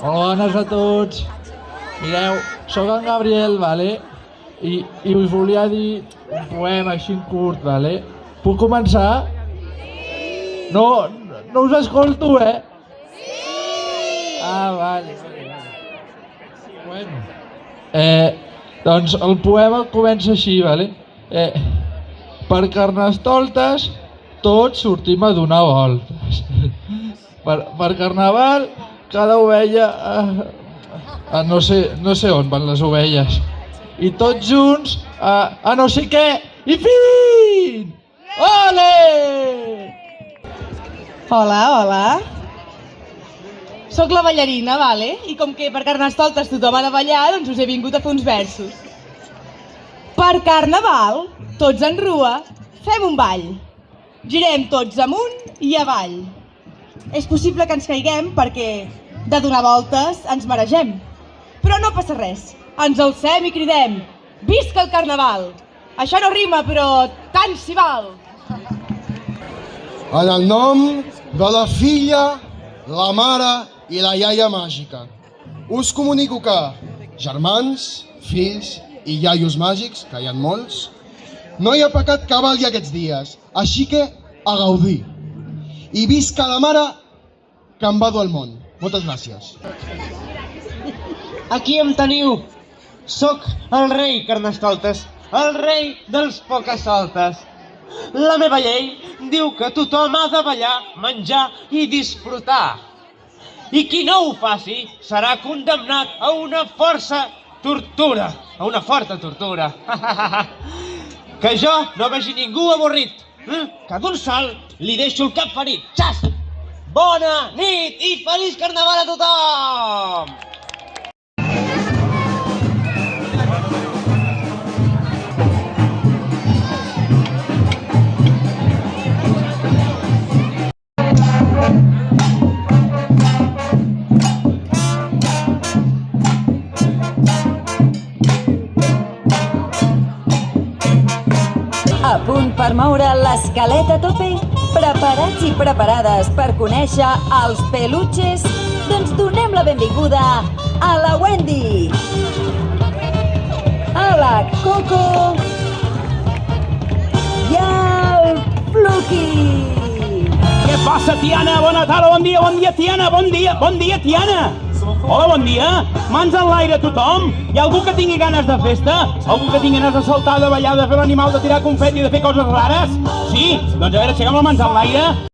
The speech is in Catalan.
Bones a tots. Mireu, sóc en Gabriel, vale? I us volia dir un poema així curt, vale? Puc començar? No us escolto, eh? Ah, vale. Bueno. Doncs el poema comença així, vale? Per Carnestoltes tots sortim a donar voltes. Per Carnaval cada ovella... no sé on van les ovelles. I tots junts a no sé què. I fin! Ole! Hola, hola. Soc la ballarina, vale? I com que per Carnestoltes tothom ha de ballar, doncs us he vingut a fer uns versos. Per Carnaval, tots en rua, fem un ball. Girem tots amunt i avall. És possible que ens caiguem perquè de donar voltes ens maregem. Però no passa res, ens alcem i cridem: visca el Carnaval! Això no rima, però tant s'hi val! En el nom de la filla, la mare i la iaia màgica, us comunico que germans, fills i iaios màgics, que hi ha molts, no hi ha pecat que valgui aquests dies, així que a gaudir. I visca la mare que em va dur al món. Moltes gràcies. Aquí em teniu. Soc el rei Carnestoltes, el rei dels pocasoltes. La meva llei diu que tothom ha de ballar, menjar i disfrutar. I qui no ho faci serà condemnat a una força tortura, a una forta tortura. Que jo no vegi ningú avorrit, que d'un salt li deixo el cap ferit. Xas! Bona nit i feliç Carnaval a tothom! A punt per moure l'esquelet a tope? Preparats i preparades per conèixer els peluches? Doncs donem la benvinguda a la Wendy, a la Coco i al Fluky. Què passa, Tiana? Bona tarda, bon dia, Tiana, bon dia, Tiana. Hola, bon dia. Mans en l'aire tothom. Hi ha algú que tingui ganes de festa? Algú que tingui ganes de saltar, de ballar, de fer l'animal, de tirar confeti, de fer coses rares? Sí? Doncs a veure, aixequem les mans en l'aire.